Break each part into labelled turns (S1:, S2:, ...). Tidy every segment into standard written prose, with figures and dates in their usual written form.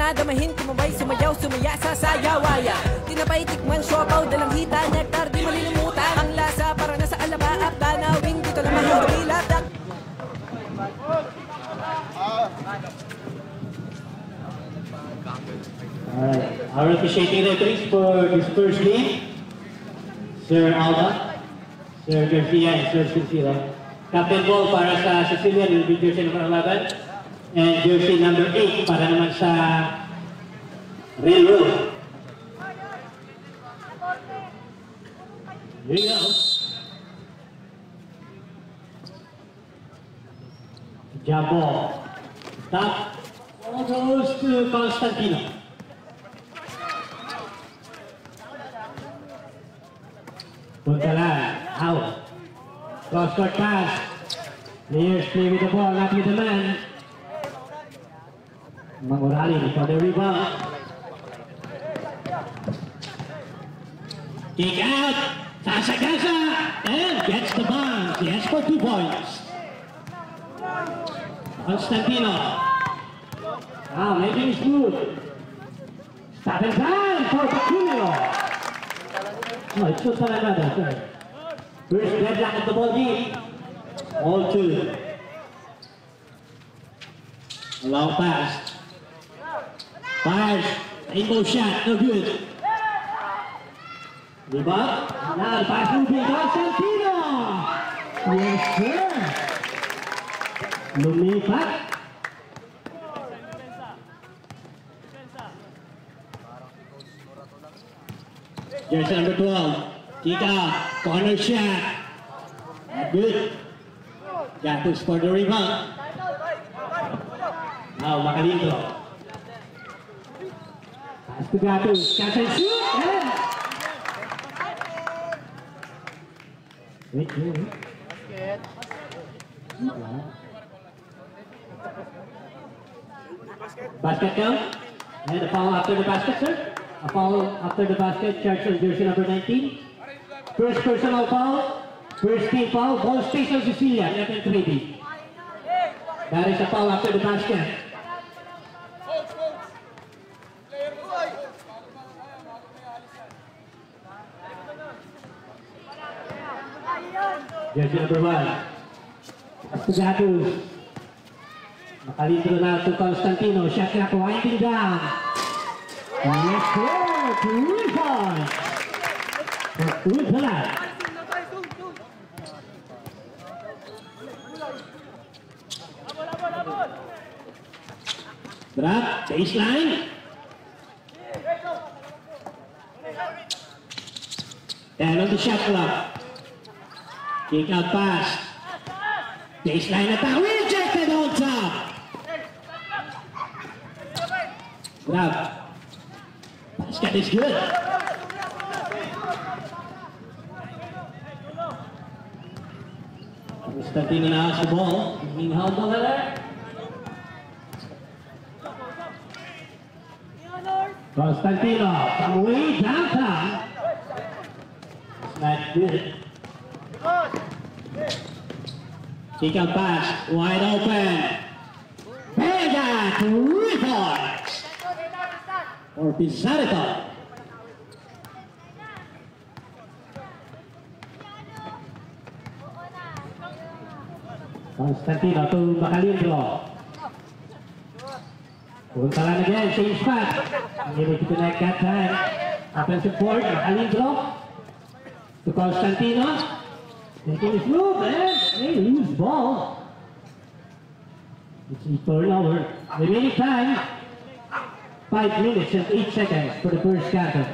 S1: na damahin, tumabay, sumayaw, sumaya sa sayawaya. Tinapay, tikman, siopaw, dalang hita, nektar, di malilimutan. Ang lasa para nasa alabaap, tanawin, dito na mahihabilit.
S2: Alright, our officiating referees for this first game, Sir Alba, Sir Garcia, and Sir Cicero. Captain ball para sa Sicilian will be jersey number 11, and jersey number 8 para naman sa Railroad. Here you go. Jump ball. Stop. All goes to Constantino. Puntalan. Out. Cross-court pass. Players play with the ball, not with the man. Mangorali for the rebound. Kick out. Sasagasa. And gets the bounce. Yes, for 2 points. Constantino. Now making his move. Stop and time for Bacunio. Oh, it's just another, sir. First deadlock of the ball game. All 2. A long pass. Fires. Rainbow shot. No good. Rebound. Now the pass moving. Constantino. Yes, sir. Lumipat. Jersey number 12. Kick out. Corner shot. Good. Gatos for the rebound. Now Macalindro. Pass to Gatos. Catch and shoot. And... Wait. Basket count. And a foul after the basket, sir. A foul after the basket, charged on jersey number 19. First personal foul, first team foul, ball stays on Cecilia, 11-3. That is a foul after the basket. Jersey number 1. Gatos. Macalindro na to Constantino. Shot clock winding down. Let's go! 3 points! For Puntalan. Drop, baseline. And on the shot clock. Kick out pass. Baseline attack. Rejected on top. Grab. Basket is good. Constantino na sa ball. Minhal mo na. Constantino from way downtown. It's not good. Kick out pass. Wide open. Vega 3 points. For Pizarro. Constantino to Macalindro. Puntalan again, same spot. Able to connect that time. Offensive board, Macalindro to Constantino. Making his move and they lose ball. It's a turnover. Remaining time, 5 minutes and 8 seconds for the first quarter.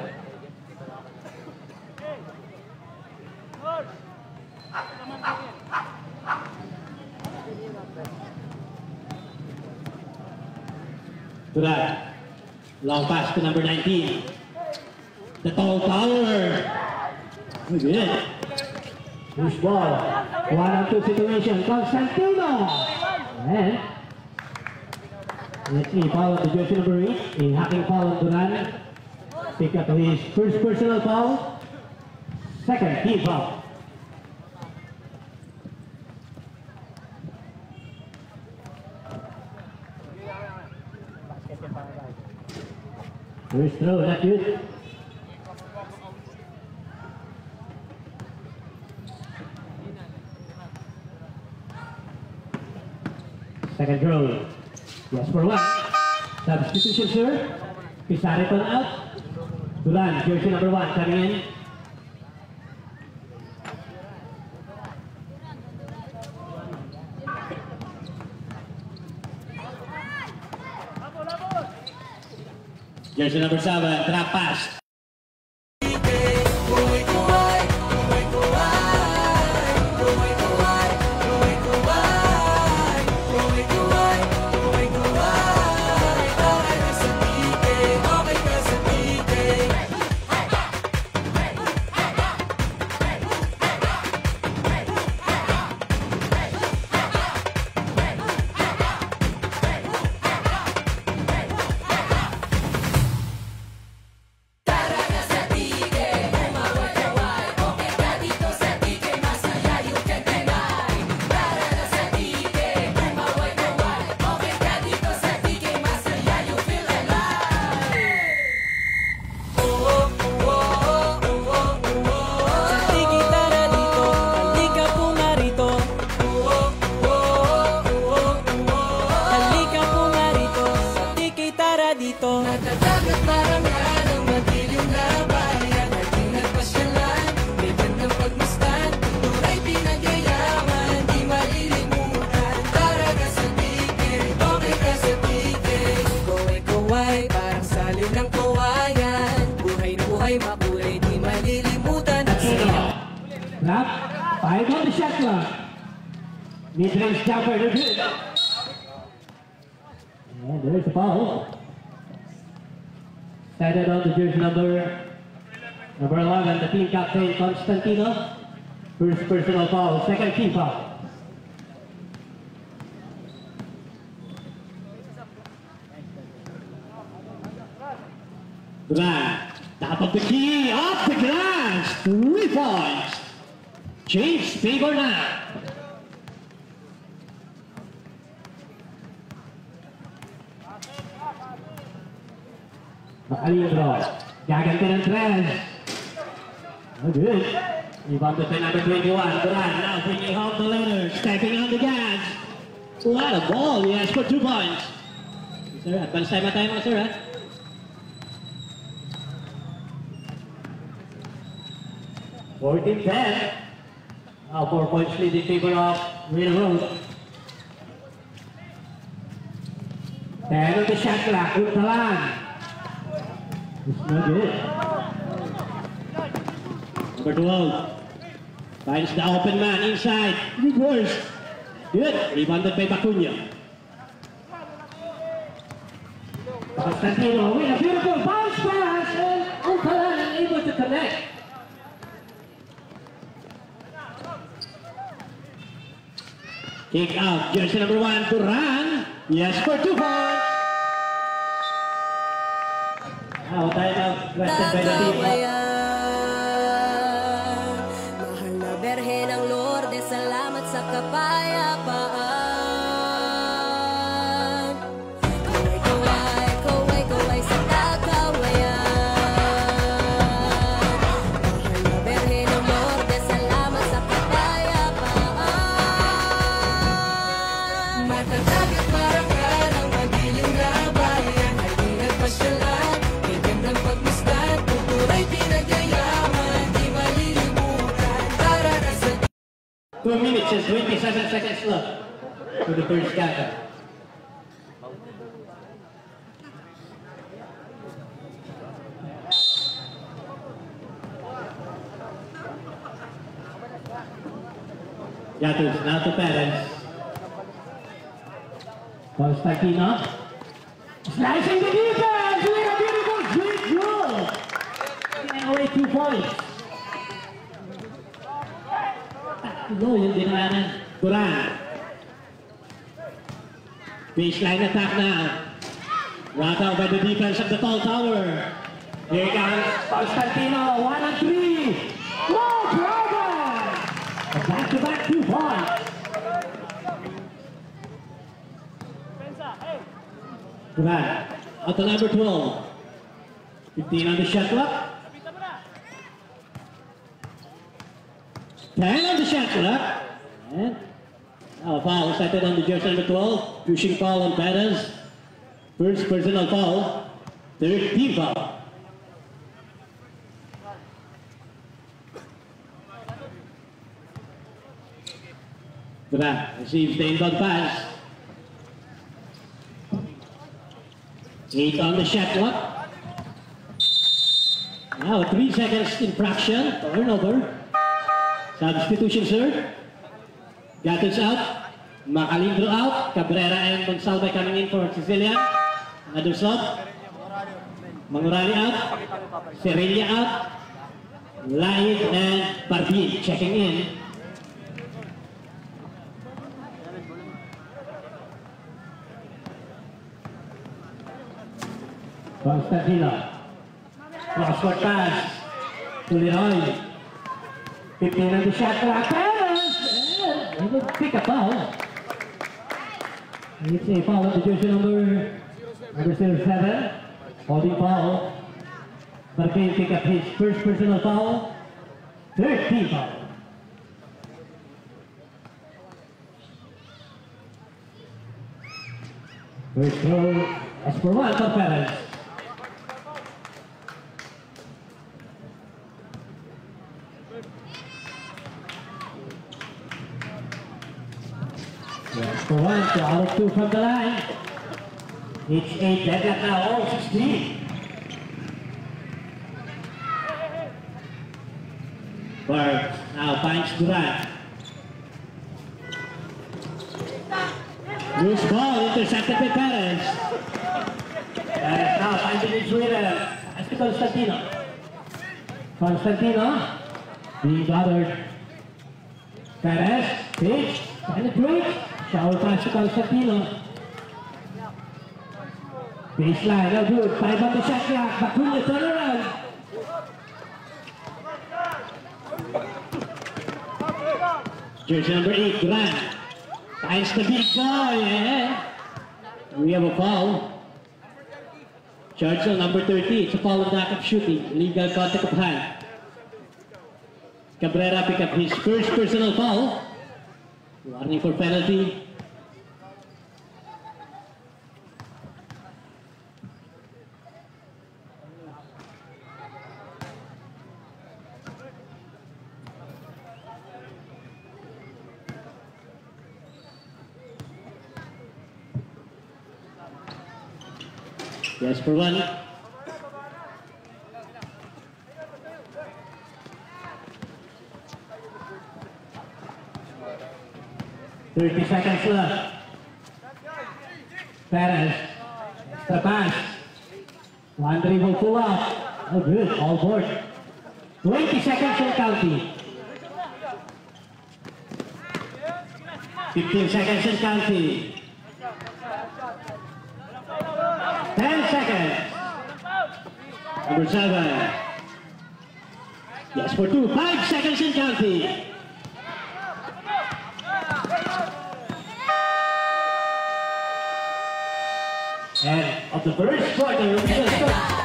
S2: To that, long pass to number 19. The tall tower. Good. Push ball. 1-on-2 situation. Constantino. And let's see, foul on the jersey number 8. A hacking foul on Duran. Pick up his first personal foul. Second team foul. First throw, not good. Second throw. Yes for one. Substitution, sir. Pisariton out. Duran, jersey number 1, coming in. Jersey number 7, trap pass.
S1: Natatagat parang ng madilim na bayan. Naging nagpasyalan, may gandang pagmasdan. Tunay pinagyayaman, di malilimutan. Tara ka sa tigil, okay ka sa tigil. Kaway-kaway, parang salin ng kawayan. Buhay na buhay, makulay, di malilimutan. At saya.
S2: Trap, 5 on the shot clock. Mid-range jumper, they're good. And there's the foul. Started on the jersey number 11, the team captain Constantino. First personal foul, second team foul. Duran, top of the key, off the glass, 3 points. James favor now. Macalindro, gaganti ng tres. Oh, good. Rebounded by number 21, Duran, now bringing home the leader, stepping on the gas. What a ball, yes, for 2 points. Sir, advance time na tayo mga sir, ha? (14-10). Now 4 points lead in favor of Railroad. 10 on the shot clock, Untalan. It's no good. Number 12 finds the open man inside. Reverse. Good. Rebounded by Bacuña. Constantino with a beautiful bounce pass, and Untalan able to connect. Kick out. Jersey number 1, Duran. Yes, for 2 points. Now, time out. Rested by the team.
S1: Mahal na Berhe ng Lourdes, salamat sa kapayapaan. Kaway-kaway, kaway-kaway sa kakawayan. Mahal na Berhe ng Lourdes, salamat sa kapayapaan. Matatagat parang ka ng madilim na bayan. Ay di nagpasyalan.
S2: 2 minutes and 27 seconds left for the first quarter. Yatus, now to Perez. Constantino. Slicing the defense with a beautiful straight goal. Giving away 2 points. No, yung dinanan. Duran. Baseline attack now. Brought out by the defense of the tall tower. Here comes Constantino. 1 and 3. No problem. A back-to-back 2 points. Duran. Out to number 12. 15 on the shot clock. 10 on the shot clock. And now a foul started on the jersey number 12. Pushing foul on Perez. First personal foul. Third team foul. Dura receives the inbound pass. 8 on the shot clock. Now 3 seconds infraction. Turnover. Substitution, sir. Gatos out. Macalindro out. Cabrera and Monsalve coming in for Sicilian. Another sub. Mangurali out. Serenia out. Laid and Barbin checking in. Constantino. Cross-court pass to Leroy. 15 on the shot clock. He will pick a foul. It's a foul on the jersey number 7. Holding foul. Barbin pick up his first personal foul. Third team foul. First throw as for one for Perez. For one, so out of 2 from the line. It's 8 deadlock now, all 16. Bird now finds Durant. Loose ball intercepted by Perez. Perez now finding his way there. As to Constantino. Constantino being bothered. Perez, pitch, penetrate. Shower pass to Constantino. Baseline, no good. 5 on the shot clock. Bakunya turnaround. Jersey number 8, Grant. Finds the big boy. Yeah. We have a foul. Charge on number 30. It's a foul on backup shooting. Legal contact of hand. Cabrera pick up his first personal foul. Warning for penalty. Yes, for one. Thirty seconds left. Perez, the pass. One dribble pull up. Oh, good, all board. 20 seconds in counting. 15 seconds in counting. 10 seconds. Number 7. Yes, for 2. 5 seconds in counting. And of the first quarter, we're going to start.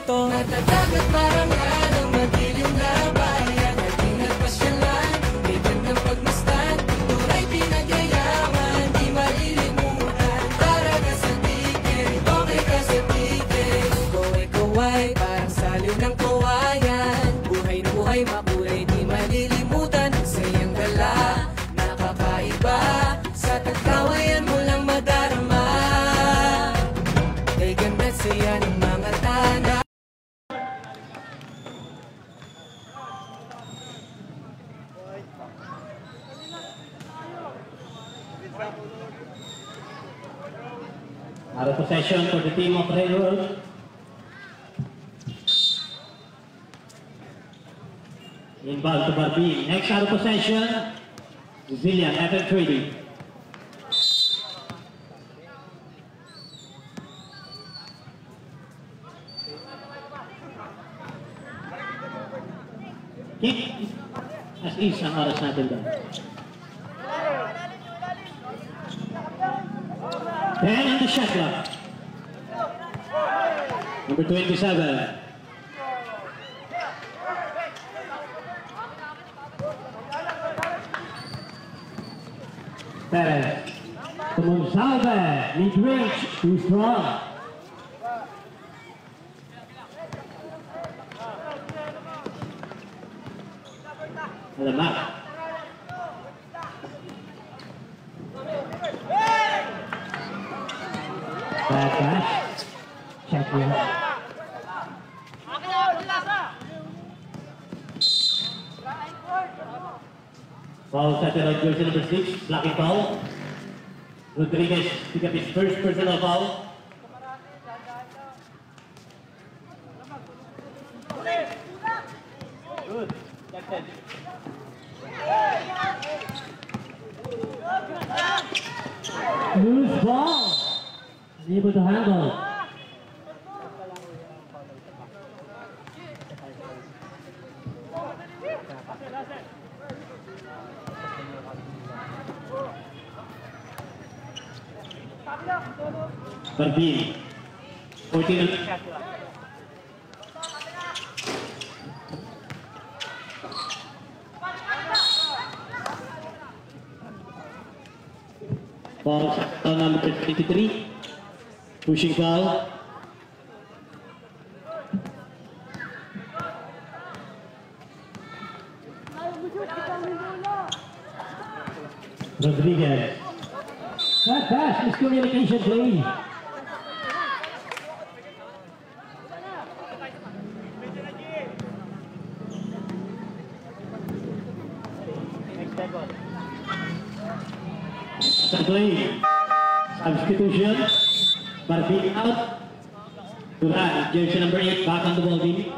S1: Natatagat parang alam madilim na bayan. Naging pasyalan, may gandang pagmasdan. Turay pinagyayaman, di malilimutan. Para ka sa tiket, okay ka sa tiket. Kaway-kaway, parang saliw ng kawayan. Buhay na buhay, makulay, di malilimutan. Ang sayang gala, nakakaiba. Sa tagkawayan mo lang madarama. Kay ganda't saya ng mga tanda.
S2: Out of possession for the team of Railroad. Inbound to Barbin. Next out of possession, Brazilian FM Trading. is ang oras natin doon. 10 on the shot clock. Number 27. Perez. To Monsalve. Mid-range. Too strong. Alamak. Bad pass. Check here. Foul set on jersey number 6, blocking foul. Rodriguez pick up his first personal foul. Good. Loose ball. Unable to handle. Barbin. 14. Foul on number 23. Pushing foul. Rodriguez. That pass, miscommunication play. Play. Substitution. Barbin out. Duran, jersey number 8, back on the ball team.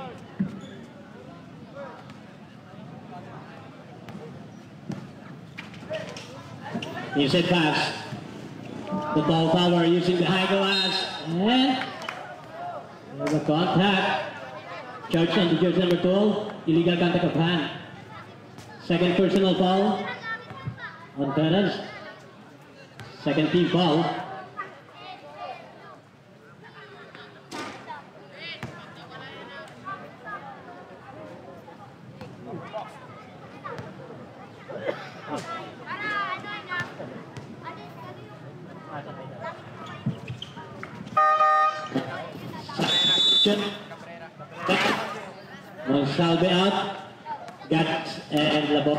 S2: Inside pass. The ball power using the high glass. And there's a contact. Charge on the jersey number 12. Illegal contact of hand. Second personal foul on Perez. Second team foul. Monsalve out. Gats and Labo.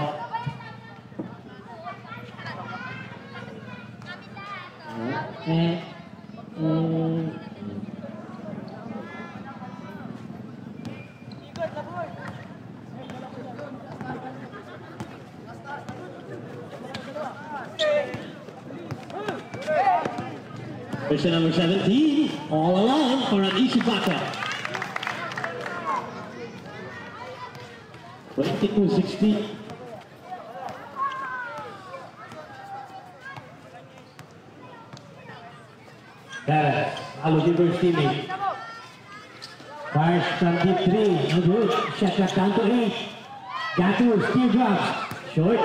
S2: Person number 17, all alone for an easy backup. 22-16. Perez, Alo first teammate. Fires from deep 3, no good. Shot clock down to 8. Gatu, steal drops. Short.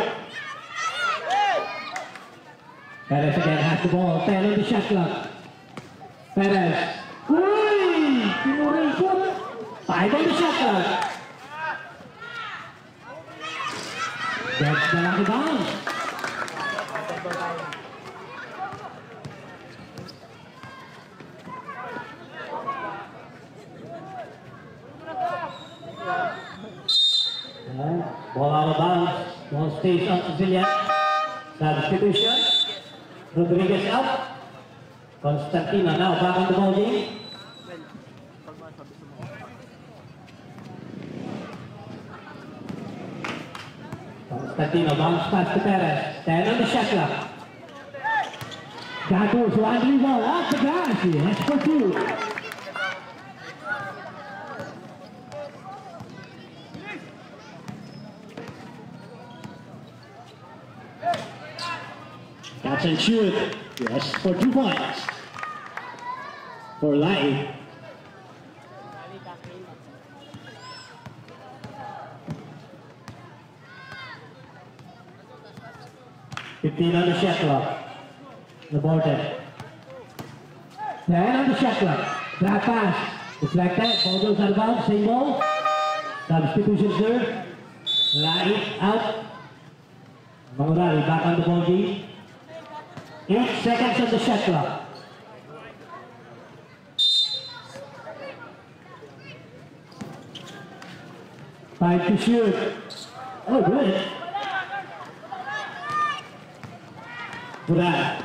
S2: Perez again has the ball. 10 on the shot clock. Perez. Uy! Tinuray po. 5 on the shot clock. That's the lucky bounce. Ball out of bounds. Ball stays on Sicilian. Substitution. Rodriguez out. Constantino now back on the ball game. Constantino bounce pass to Perez. 10 on the shot clock. Gatos wandering ball off the glass. Yes, for 2. Catch and shoot. Yes, for 2 points. For Lai. 15 on the shot clock. The border. 10 on the shot clock. Grab pass. It's like that. Ball goes out of bounds. Same ball. Substitution, sir. Right out. Mangurari back on the ball game. 8 seconds on the shot clock. 5 to shoot. Oh, good. Pura.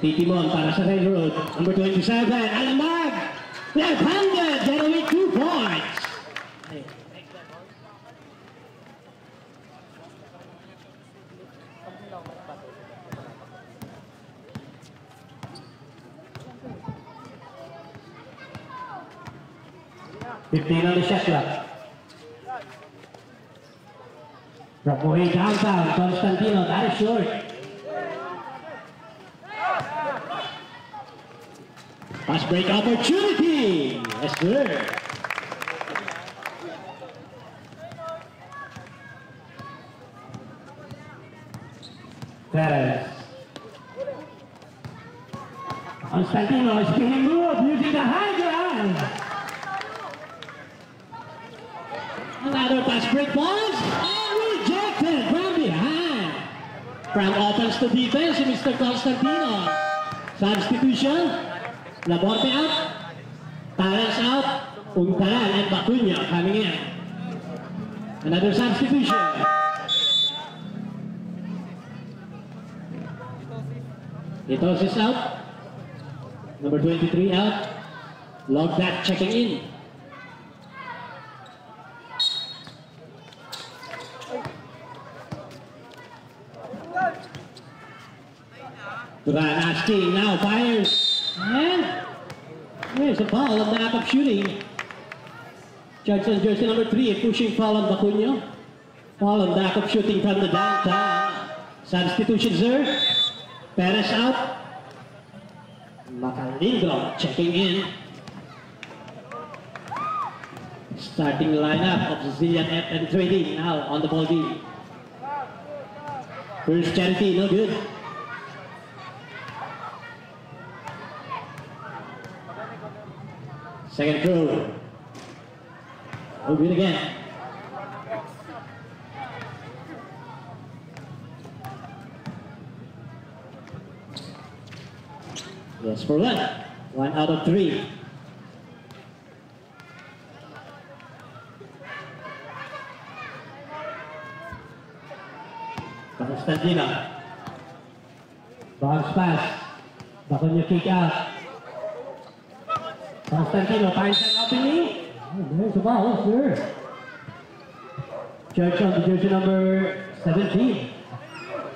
S2: Titimon para sa railroad. Number 27, Alamag. Left-handed, get away 2 points. $15 on the shot clock. From way downtown, Constantino, that is short. Pass break opportunity. Yes, sir. Perez. Constantino is being moved using the high ground. Another pass break balls. Rejected from behind. From offense to defense, Mr. Constantino. Substitution. Laborte out. Talents out. Untaran and Bacuña coming in. Another substitution. Itos is out. Number 23 out. Logdat checking in. Duran asking now, fires. And there's a foul on the act of shooting. Judge on jersey number 3, pushing foul on Bacuña. Foul on the act of shooting from the downtown. Substitution, sir. Perez out. Macalindro checking in. Starting lineup of Zillian F and Trading now on the ball game. First Charity, no good. Second throw. No good again. Yes for one. 1 out of 3. Constantino. Bounce pass. Bacuña kick out. Constantino finds an opening. Oh, there's a ball, sir. Church on the jersey number 17.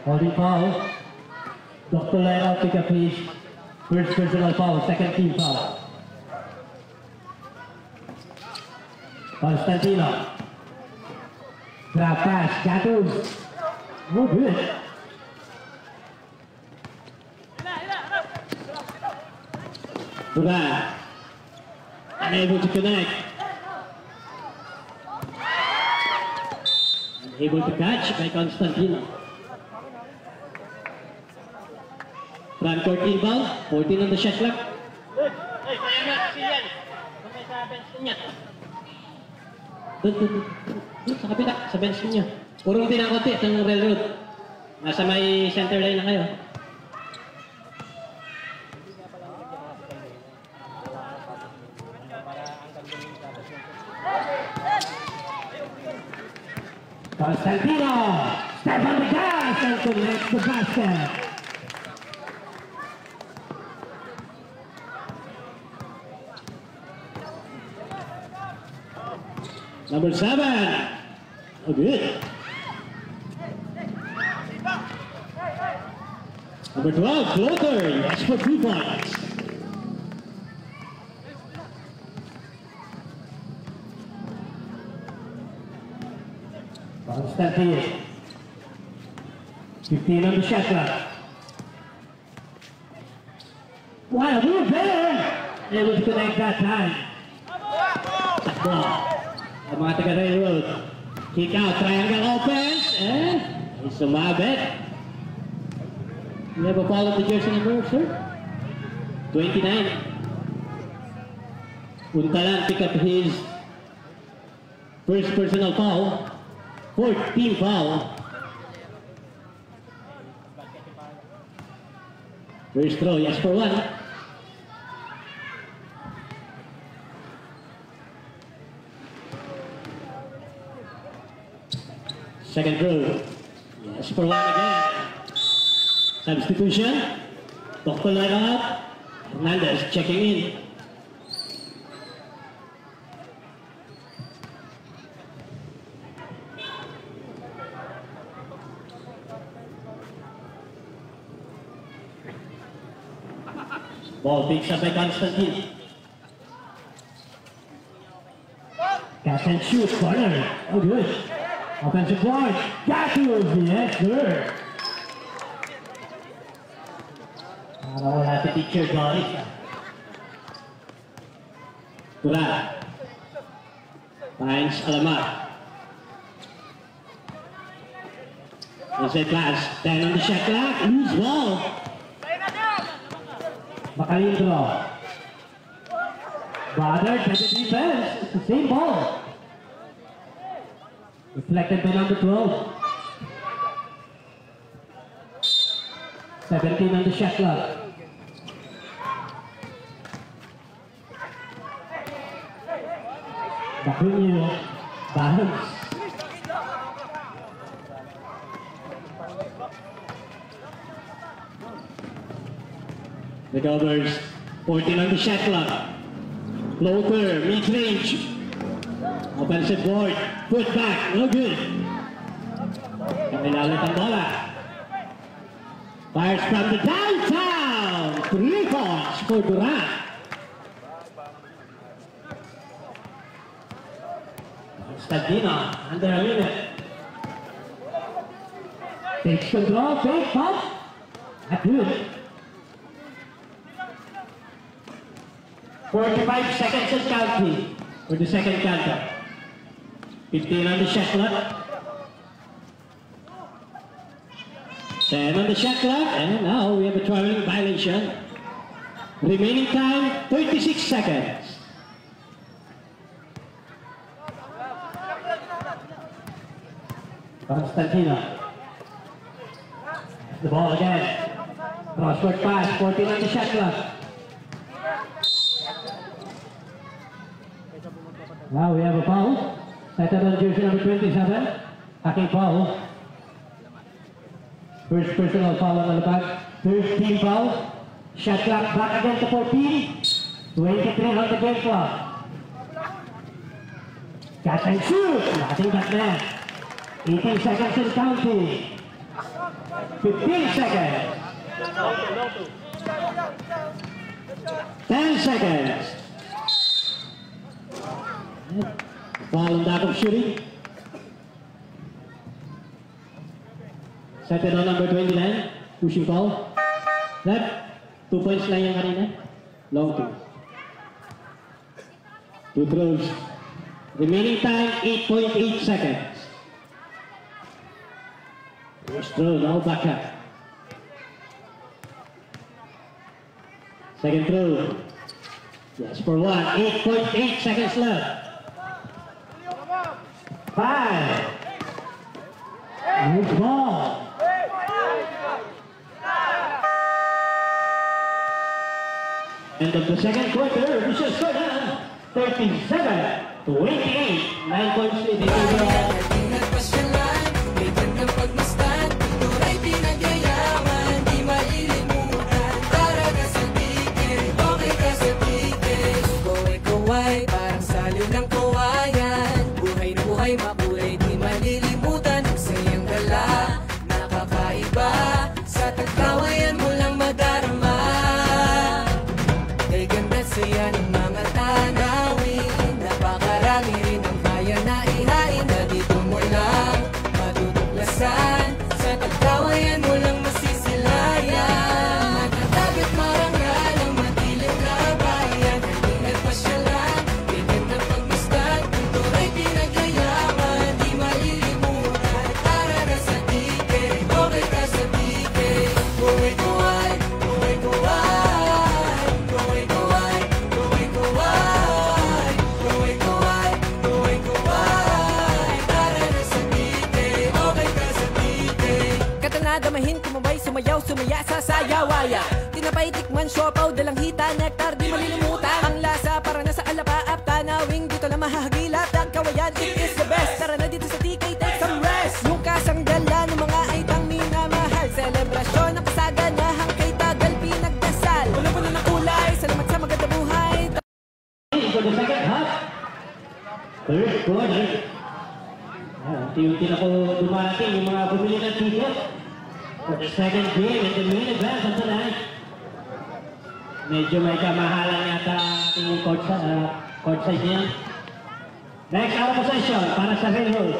S2: Holding foul. Dr. Leno pick up his first personal foul, second team foul. Constantino. Grab pass, Gatos. Oh, good. Duran. Unable to connect. Unable to catch by Constantino. Front court inbound, 14 on the shot clock. Doon, sa kapila, sa bench niyo. Purong tinakoti itong railroad. Nasa may center line na kayo. Constantino, step on the gas and connects the basket. Number 7. Oh, good. Number 12, floater. Yes for 2 points. Constantino. 15 on the shot clock. What a move there! Able to connect that time. Ball. Ang mga taga-railroad. Kick out, triangle offense, and sumabit. We have a foul of the jersey number, sir. 29. Untalan pick up his first personal foul. 4th team foul. First throw, yes for one. Second throw, yes for one again. Substitution. Tokto line up. Hernandez checking in. Ball picks up by Constantine. Catch and shoot, corner. Oh, good. Offensive board. Gatos, yes, sir. Wala si teacher Doris. Turan. Finds Alamar. Inside pass. 10 on the shot clock. Loose ball. Makalindro. Bothered by the defense. It's the same ball. Reflected by number 12. 17 on the shot clock. Bakunyo. Bounce. The Dovers, 14 on the shot clock. Floater, mid-range. Offensive board, put back, no good. Kamila ulit ang bola. Fires from the downtown. 3 points for Durant. Constantino, under a minute. Takes control, fake pump. Not good. 45 seconds and counting for the second counter. 15 on the shot clock. 10 on the shot clock, and now we have a traveling violation. Remaining time, 36 seconds. Constantino. The ball again. Crossword pass, 14 on the shot clock. Now we have a foul. Settled on jersey number 27. Hacking foul. First personal foul on the back. First team foul. Shot clock back again to 14. 23 on the game clock. Catch and shoot. Nothing but net. 18 seconds and counting. 15 seconds. 10 seconds. Foul on back of shooting. Settled on number 29. Pushing foul. Left. 2 points lang yung kanina. Long two. 2 throws. Remaining time, 8.8 seconds. First throw, now back up. Second throw. Yes, for one. 8.8 seconds left. 5. Good ball. End of the second quarter, Vicious Soda, 37-28. 9 points lead.
S1: Ingat pasyalan, may gandang pagmasdan. Turay pinagyayaman, di malilimutan. Para ka sa tigil, okay ka sa tigil. Kaway-kaway, parang saliw ng kawayan. Buhay na buhay, makulay, di malilimutan. Ang sayang gala, nakakaiba. Sa tagkawayan mo lang madarama. Kay ganda saya ng mga tanawin. Napakarami rin ang kaya na ihain na dito na damahin, kumabay, sumayaw, sumaya sa sayawaya. Tinapay, tikman, siopaw, dalang hita, nektar, di malilimutan. Ang lasa para na sa alapaap, tanawing dito na mahahagilap. Dagkawayan, it is the best. Tara na dito sa TK, take some rest. Yung kasanggala ng mga aitang minamahal. Selebrasyon ng kasaganahang kay Tagal pinagdasal. Puno-puno ng kulay, salamat sa maganda buhay.
S2: For the second half. Third quarter. Unti-unti na ko dumarating yung mga bumili ng ticket for the second game in the main event of the night. Medyo may kamahalan yata ating court side niya. Next out of possession para sa Railroad.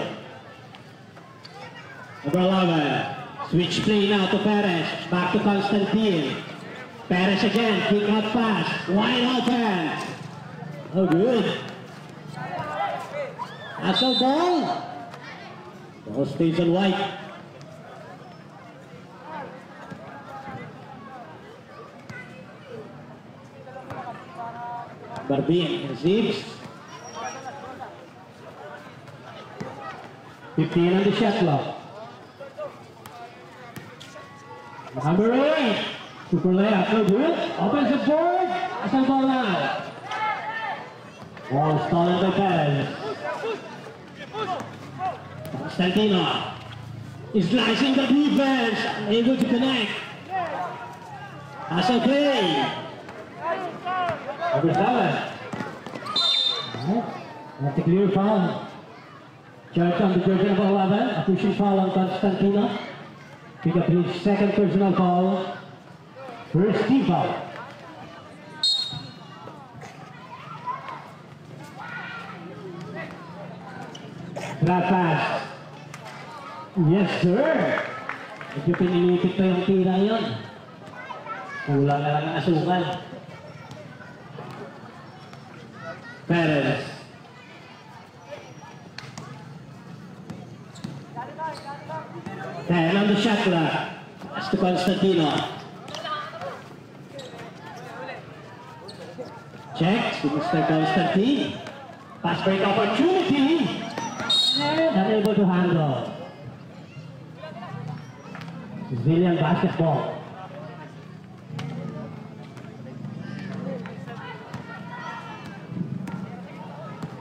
S2: Number 11. Switch play now to Perez. Back to Constantine. Perez again. Kick out pass. Wide open. Oh, good. Assault ball. Ball stays on white. Barbien receives. 15 on the shot clock. Number 8. Super layup. No good. Offensive board. Assault ball now. Ball stolen by Perez. Constantino is slicing the defense, unable to connect. As a play. Number 7. That's a clear foul. Charge on the jersey number 11. A pushing foul on Constantino. Pick up his second personal foul. First team foul. Grab pass. Yes, sir. Medyo pinilipit pa yung tira yun. Kulang na lang ang asukal. Perez. Ten on the shot clock. That's to Constantino. Check to Mr. Constantine. Pass break opportunity. And unable to handle. Brazilian basketball.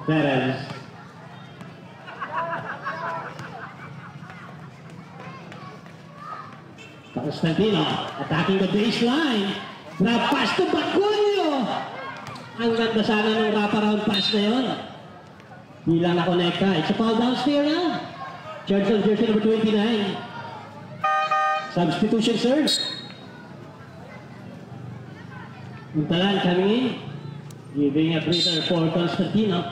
S2: Perez. Constantino attacking the baseline. Grab pass to Bacolio. Ang ganda sana ng wraparound pass na yun. Bilang na-connecta. It's a foul downstairs now. Charge on jersey number 29. Substitution, sir. Muntalan coming in. Giving a breather for Constantino.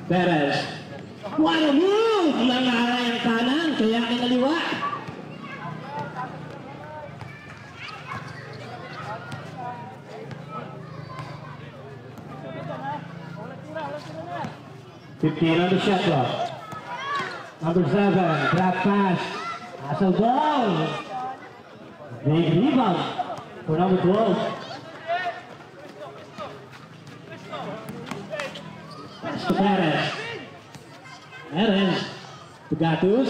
S2: Perez. What a move! Nangaray ang kanan, kaya kinaliwa. On the shot clock. Number 7, grab pass. Hustle ball. Big rebound for number 12. Pass to Perez. Perez to Gatus.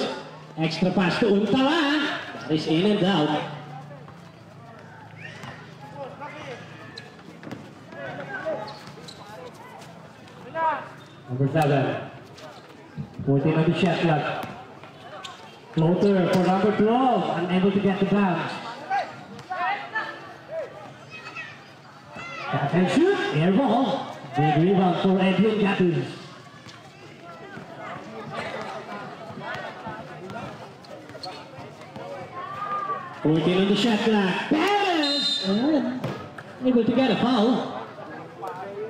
S2: Extra pass to Untala. That is in and out. Number 7. 14 on the shot clock. Floater for number 12. Unable to get the bounce. Catch and shoot. Air ball. Big rebound for Edwin Gatus. On the shot clock. Perez! Able to get a foul.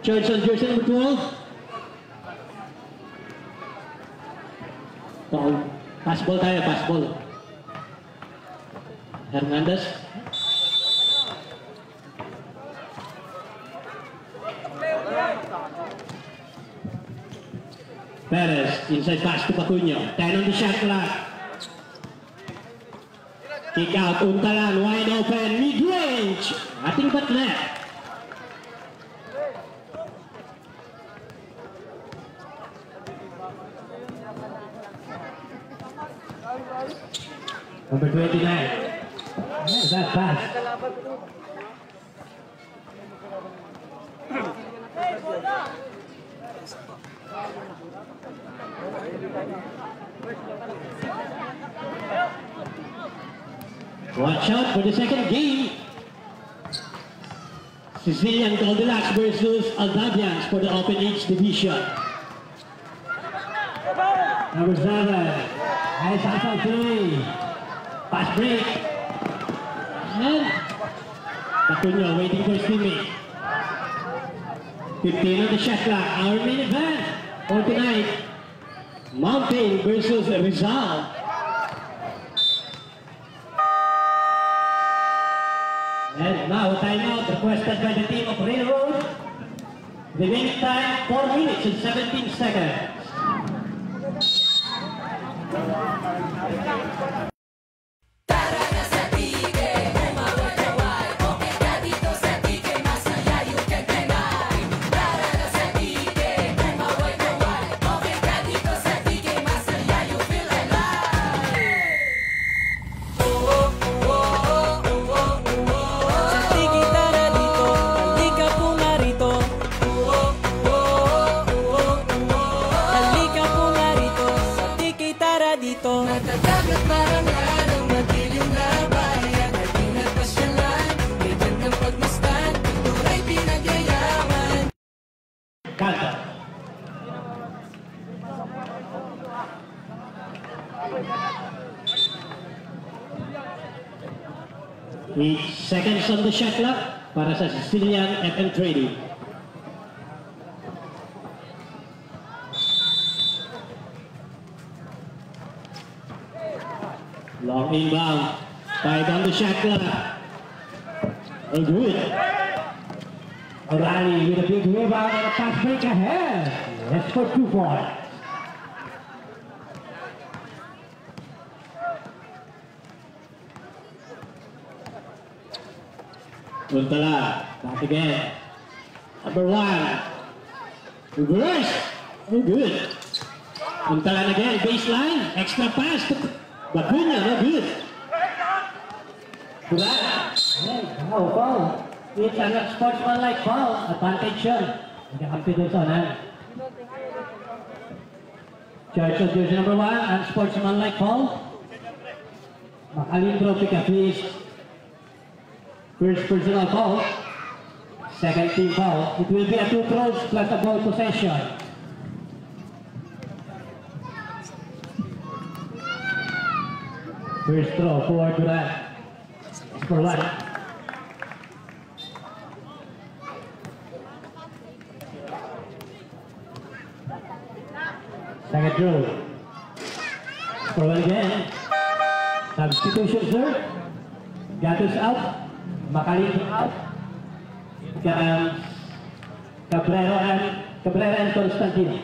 S2: Charge on jersey number 12. Foul. Pass ball tayo, pass ball. Hernandez. Perez, inside pass to Pacunio. 10 on the shot clock. Kick out, Untalan, wide open, mid-range. Nothing but left. Number 29. That pass. Watch out for the second game. Sicilian Goldilocks versus Aldavians for the Open Age Division. Number 7. Nice outside three. Pass break. And Tacuno waiting for his teammate. 15 on the shot clock. Our main event for tonight. Mountain versus Rizal. And now timeout requested by the team of Railroad. Remaining time 4 minutes and 17 seconds.
S1: Tara na sa tige, umaway-away. Okay ka dito sa tige, masaya you can deny. Tara na sa tige, umaway-away. Okay ka dito sa tige, masaya you feel alive. Sa tige tara dito, halika po narito. Halika po narito, sa tige tara dito. Natatagat parang araw, madilim na bayan. Naging nagpasyalan, may gandang pagmasdan. Kultura'y pinagyayaman.
S2: Kanta. 8 seconds on the shot clock para sa Sicilian FM Trading. Long inbound. 5 on the shot clock. Oh, good. O'Reilly with a big rebound and a fast break ahead. Let's for 2 points. Untala, back again. Number 1. Reverse. Oh, good. Untala again, baseline. Extra pass to Bacunya, no good. Kurang. Oh, foul. It's a sportsmanlike foul. Advantage yun. Nagkakampi doon sa unan. Charge of jersey number 1, unsportsmanlike foul. Makalindro pick up his first personal foul. Second team foul. It will be a 2 throws plus a ball possession. First throw for Durant. For 1. Second throw. For 1 again. Substitution, sir. Gatos out. Makalito out. Cabrera and Constantino.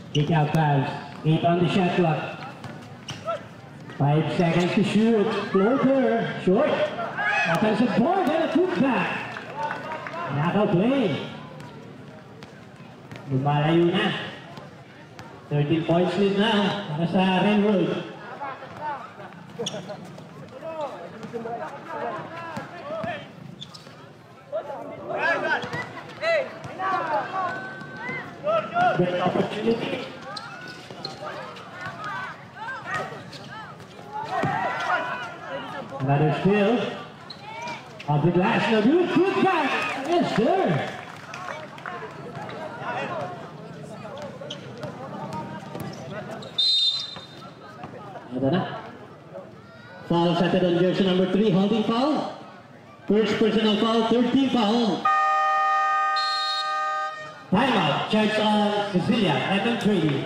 S2: Kick out pass. 8 on the shot clock. 5 seconds to shoot. Floater. Short. Offensive board and a putback. Knockout play. Lumalayo na. 13 points lead na para sa Railroad. Great opportunity. Another steal. Off the glass. No good. Putback. Yes, sir. Ito na. Foul settled on jersey number 3, holding foul. First personal foul, third team foul. Timeout, charge on Sicilia, FM Trading.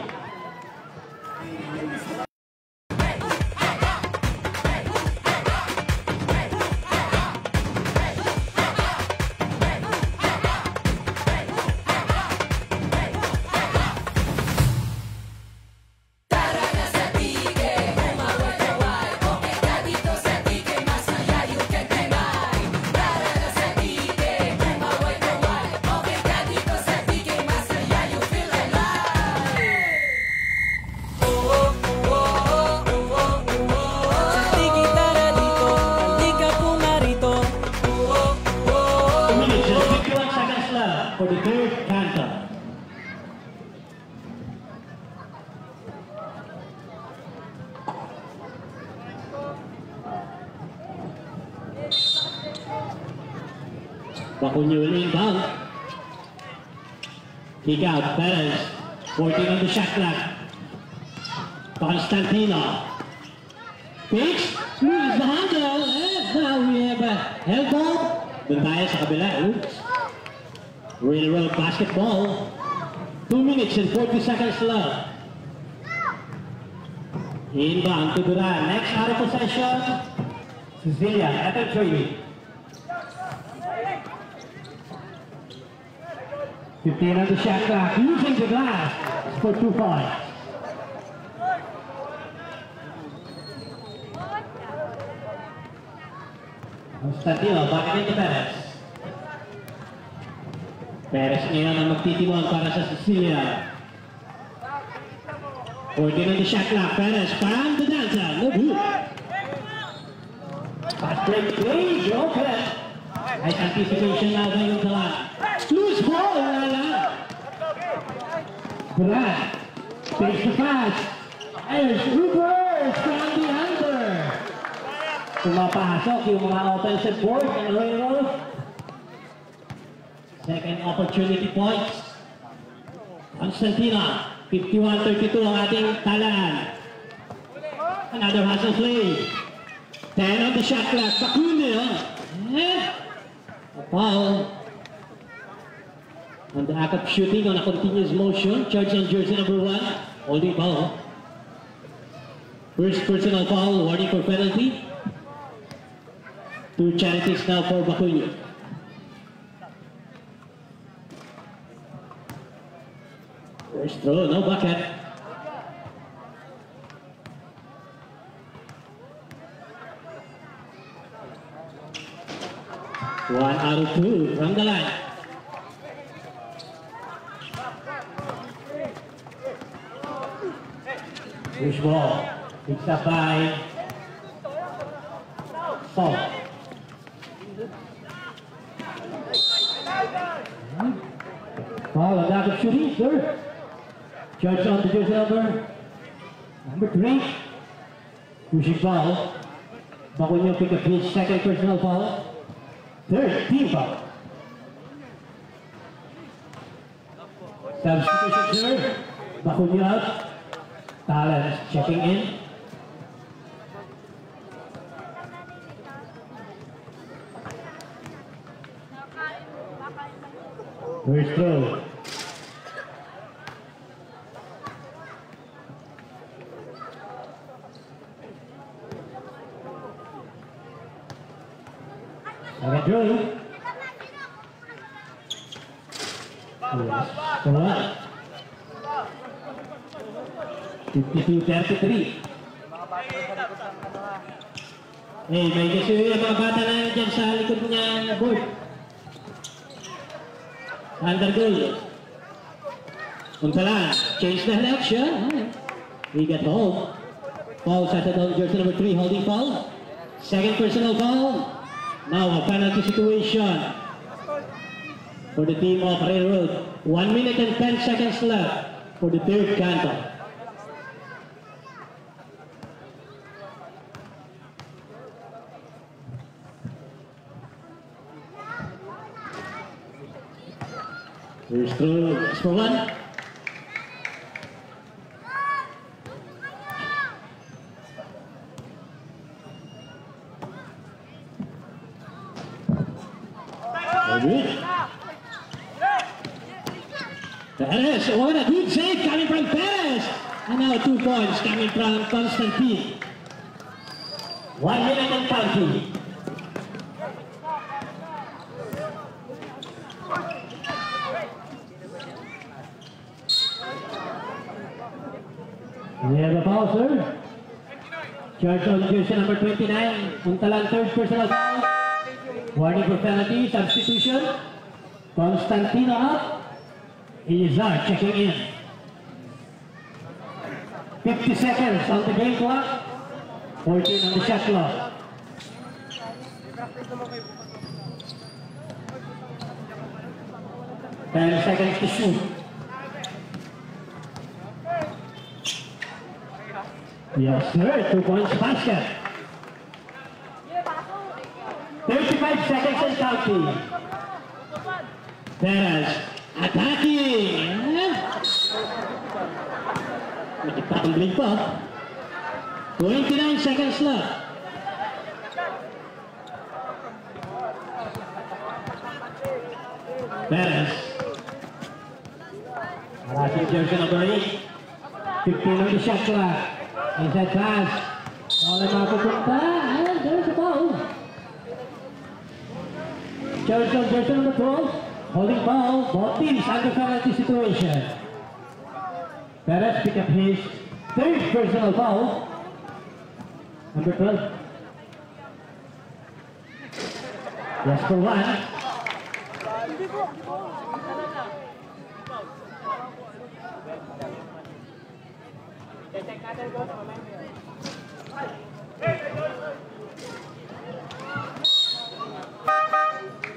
S1: Tara na sa tige, umaway-away. Okay ka dito sa tige, masaya you can deny. Tara na sa tige, umaway-away.
S2: up for the third canto. Bacunio will inbound. Kick out, Perez. 14 on the shot clock. Constantino. Pitch. Loses the handle. And now we have a elbow. Doon tayo sa kabila. Oops. Railroad basketball. 2 minutes and 40 seconds left. Inbound to Duran. Next out of possession. Cecilia at the 3. 15 on the shot clock, using the glass for 2 points. Constantino, bakit into Perez? Perez ngayon ang magtitiwang para sa Cecilia. 14 on the shot clock, Perez, from the dancer, no good. Fast break, range, open. Nice anticipation now by Untalan. Loose ball, wala. Brad, takes the pass. There's reverse from the under. Pumapasok yung mga offensive board ng Railroad. Second opportunity points. Constantino, 51-32 ang ating talaan. Another hustle play. 10 on the shot clock. Bacunio. And a foul. On the act of shooting on a continuous motion, charge on jersey number 1, holding foul. First personal foul, warning for penalty. 2 charities now for Bacunio. First throw, no bucket. One out of 2 from the line. Push ball, picked up by Saul. Foul on that of shooting, sir. Judge on the jersey number 3. Pushing foul. Bacunio pick up his second personal foul. Third team foul. Substitution, sir. Bacunio out. Talent checking in. First throw. Second throw. So what? 52-33. May kasi yung mga bata na dyan sa likod niya board. Under goal. Untalan, change the direction. We get home. Foul settled on jersey number 3, holding foul. Second personal foul. Now a penalty situation for the team of Railroad. 1 minute and 10 seconds left for the third canto. First throw is for 1. Perez, what a good save coming from Perez. And now 2 points coming from Constantine. 1 minute and counting. We have a foul, sir. Charge on jersey number 29. Untalan, third personal foul. Warning for penalty, substitution. Constantino out. Elizar checking in. 50 seconds on the game clock. 14 on the shot clock. 10 seconds to shoot. Yes, sir. 2 points basket. 35 seconds and counting. Perez attacking. Nagtatumbling pa. 29 seconds left. Perez. Harassing jersey number 8. 15 on the shot clock. Inside pass. Wala mapupunta. And there's a foul. Jersey number 12. Holding foul. Both teams under penalty situation. Perez pick up his third personal foul. Number 12. Yes for 1.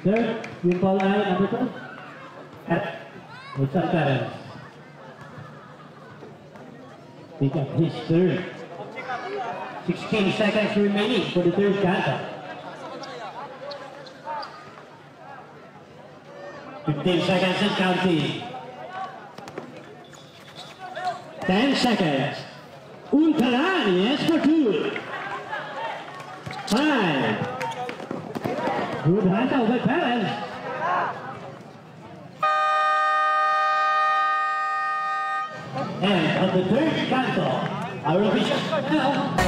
S2: Third, yung foul ay number 12. Wilson Perez. Pick up his third. 16 seconds remaining for the third quarter. 15 seconds and counting. 10 seconds. Untalan, yes for 2. 5. Good handout by Perez. And on the third canto, our official now.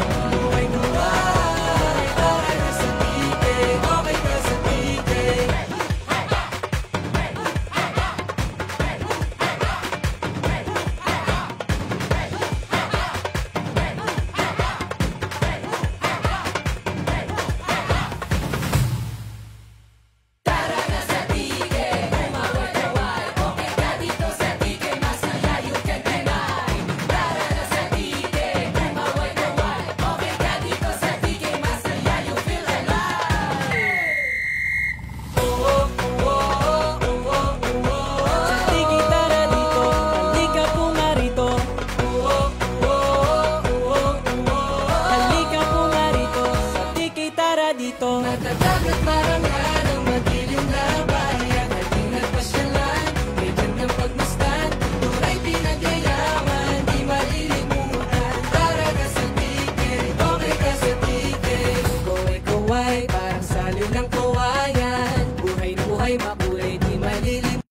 S1: Natatagat marangal ang madilim na bayan. Ating nagpasyalan, may gandang pagmasdan. Turay pinagyayaman, di malilimutan. Para ka sa tiket, okay ka sa tiket. Kaway-kaway, parang saliw ng kawayan. Buhay na buhay, makulay, di malilimutan.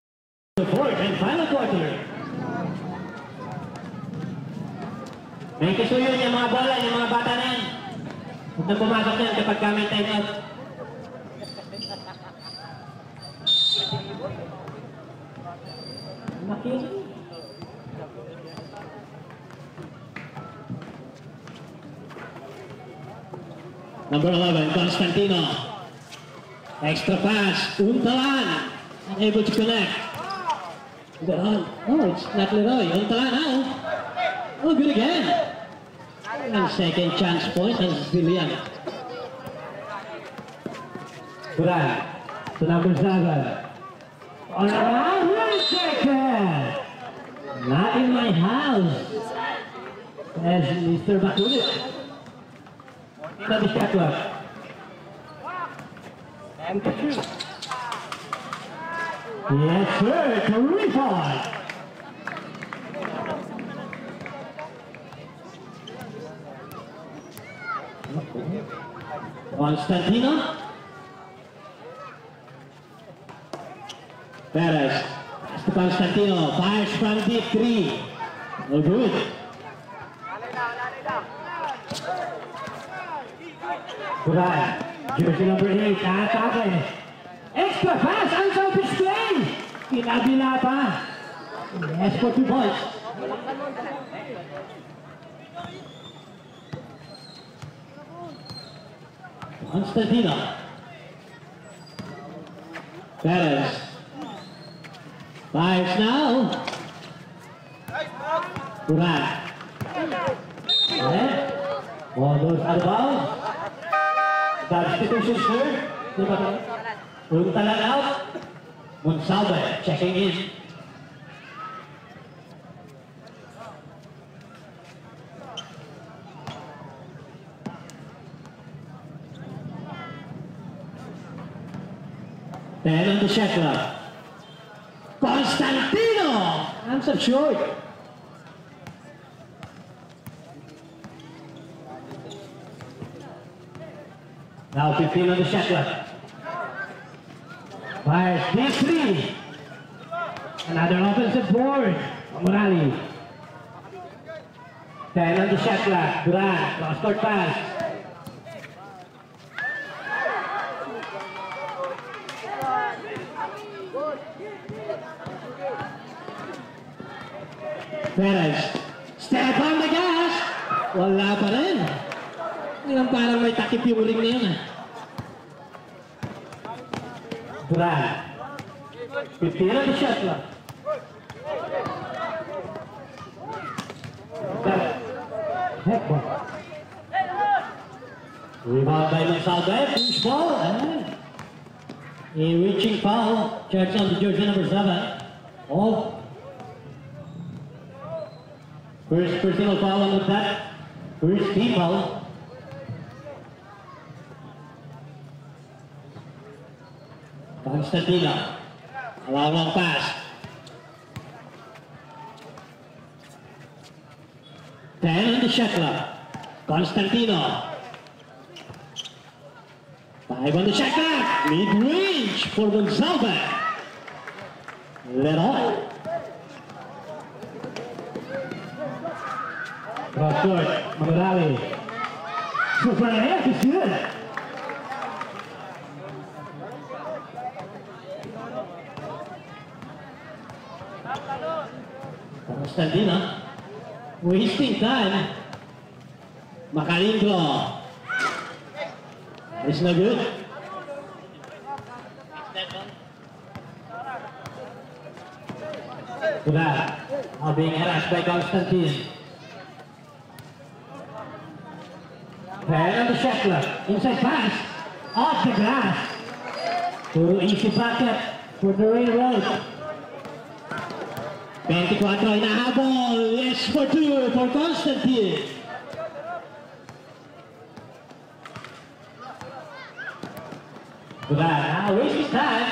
S2: The fourth and final quarter. May kisuyo yung mga bola, yung mga bata na yan. Huwag na pumasok yan kapag kami time out. Number 11, Constantino. Extra pass, Untalan. Unable to connect. Oh, it's not Leroy. Untalan now. Oh, good again. And second chance point as Zillian. Duran to number 7. On around 1 second. Not in my house. As Mr. Bakulit. Ito di shot clock. And to shoot. Yes, sir. Terrific. Constantino. Perez. Pass to Constantino. Fires from deep 3. No good. Duran. Jersey number 8. Atake. Extra pass. Unselfish play. Kinabila pa. Yes for 2 points. Constantino. Perez. Fires now. Duran. All those out of bounds. Substitution, sir. Untalan out. Monsalve checking in. Then on the shot clock. Constantino! Answer short. Now 15 on the shot clock. Fires D3. Another offensive board. Morali. 10 on the shot clock. Durant. Cross-court pass. Perez. Step on the gas. Wala pa rin. Ngayon parang may takip yung ring na yun. Durant. 15 on the shot clock. Heck ball. Rebound by Monsalve. Push ball. And a reaching foul. Charged on the jersey number 7. All. First personal foul on that. First team foul. Constantino. A long pass. 10 on the shot clock. Constantino. 5 on the shot clock. Mid-range for Monsalve. Let off. Cross court, Morali. Super ahead, is good. Constantino. Wasting time. Macalingo. It's no good. Durant. Now being harassed by Constantine. 10 on the shot clock. Inside pass. Off the glass. Puro easy bucket for the Railroad. 24 inahabol. Yes for 2 for Constantine. Durant. Now wasting time.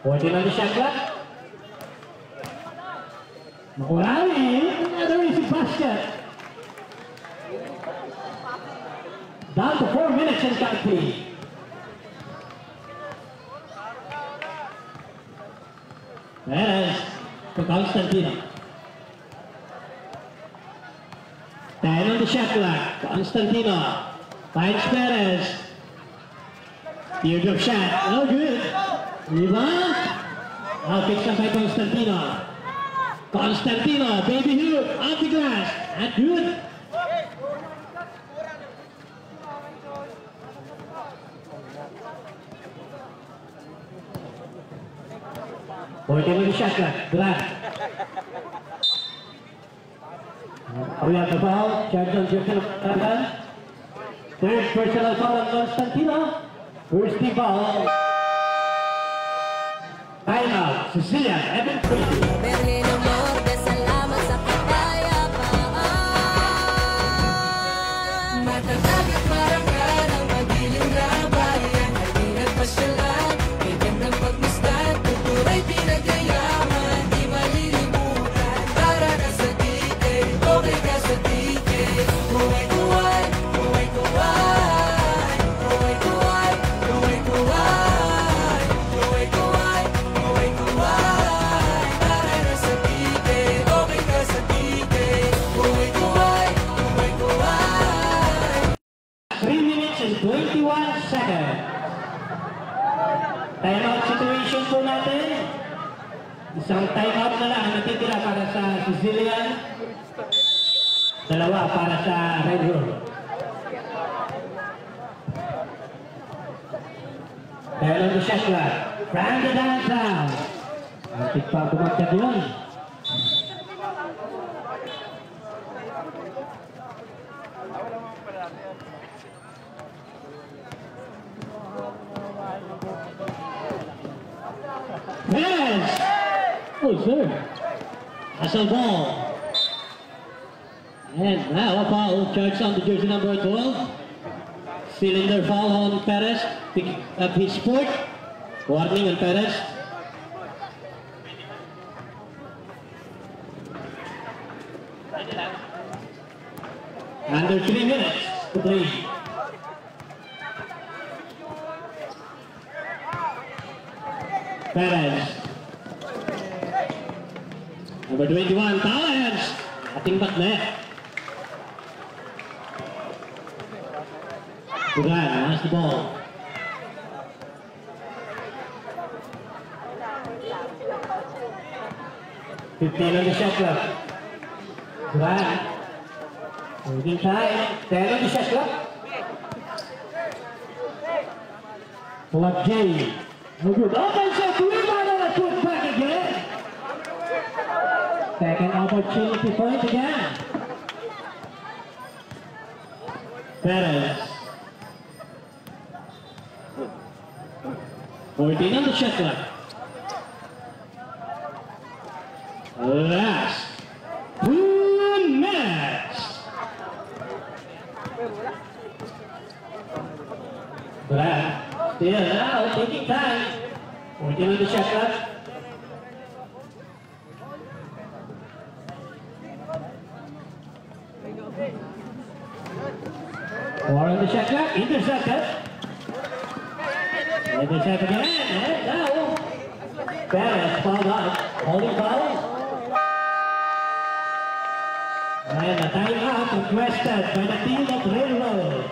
S2: 14 on the shot clock. Morali. Another easy basket. Down to 4 minutes and counting. Perez to Constantino. 10 on the shot clock. Constantino finds Perez. Teardrop shot. No good. Rebound. Now picked up by Constantino. Constantino, baby hoop, off the glass. Not good. Working with the shot clock. Durant. We have the foul. Charged on Jeffrey Durant. Third personal foul on Constantino. First team foul. Timeout. Cecilia, Evan Christie.
S1: Berlin amor, salamat sa kapayapaan. Matatag at marangal ang madilim na bayan. Halina't pasyalan, may gandang pagmustan. Tuturay pinagyayaman, di malilimutan. Para ka sa titig, okay ka sa titig. Kuway-kuway, kuway-kuway. Kuway-kuway, kuway-kuway. Kuway-kuway, kuway-kuway. Para ka sa titig, okay ka sa titig. Kuway-kuway, kuway-kuway.
S2: 3 minutes and 21 seconds. Timeout situation po natin. Isang timeout na lang natitira para sa Sicilian. Dalawa para sa Red Room. Dahil on the shot clock. From the downtown. Antik pa bumagtag yun. Perez! Oh, sir. Hustle ball. And now a foul charged on the jersey number 12. Cylinder foul on Perez. Pick up his foot. Warning on Perez. Under 3 minutes to play. Perez. Number 21, Towers. Ating back net. Duran has the ball. $15 on the shot clock. Duran. Moving time. 10 on the shot clock. Pull-up J. No good. Offensive rebound and a put back again. Second opportunity point again. Perez. 14 on the shot clock. Last 2 minutes. Brad still now taking time. 14 on the shot clock. Four on the shot clock. Intercepted. Intercept again. And now Perez fouled out. Holding foul. And a timeout requested by the team of Railroad.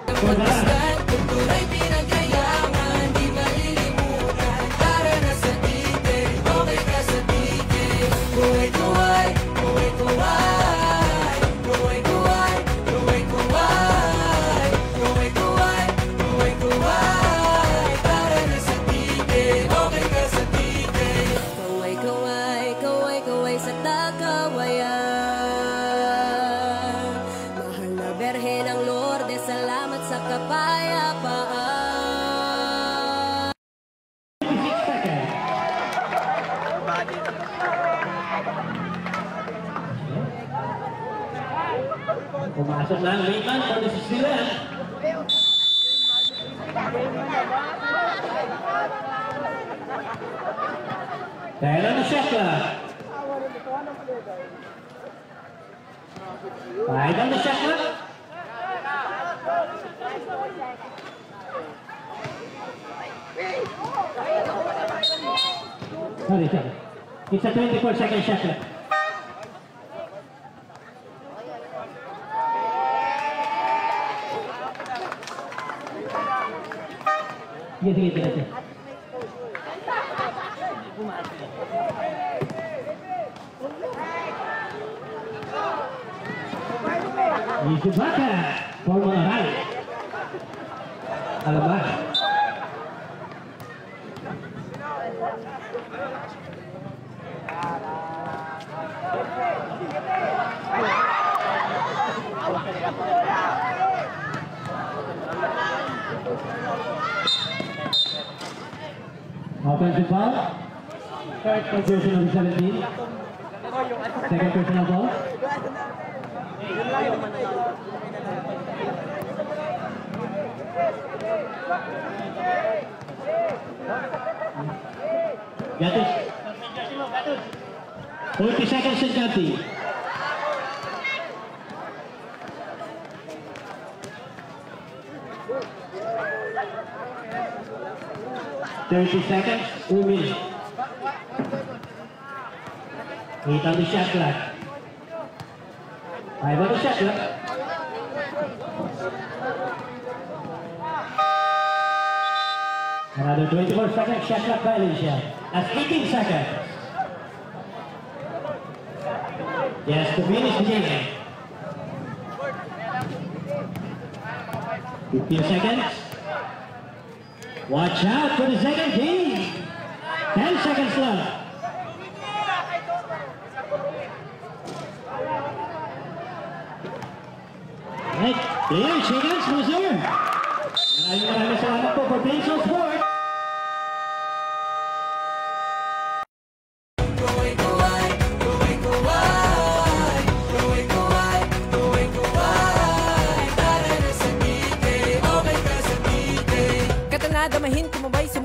S1: Pagmasdan, kultura'y pinagyayaman, di malilimutan. Tara na sa titig, okay ka sa titig. Kuway-kuway, kuway-kuway. Kuway-kuway, kuway-kuway. Kuway-kuway, kuway-kuway. Tara na sa titig, okay ka sa titig. Kuway-kuway, kuway-kuway sa Takawayan. Mahal na Berhe ng Lourdes, salamat sa kapayapaan.
S2: 56 seconds. Pumasok na ang Mayman for the Sicilian. Ten on the shot clock. 5 on the shot clock. Sorry. It's a 24-second shot clock. Sige. Isubaka for Monterrey. Alamak. Offensive foul. Third possession of 17. Second personal foul. Gatus. 40 seconds in Gatti. Thirty seconds, 2 minutes. 8 on the shot clock. 5 on the shot clock. Another 24-second shot clock violation. That's 18 seconds. Yes, to finish the game. 15 seconds. Watch out for the second game. 10 seconds left. Right, clear, seconds, reserve. Maraming salamat po for being so sport.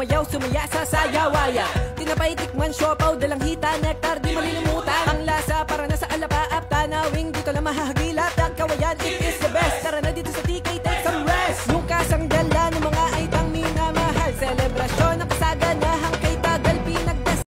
S1: sumayaw, sumaya sa sayawaya. Tinapay, tikman, siopaw, dalang hita, nektar, di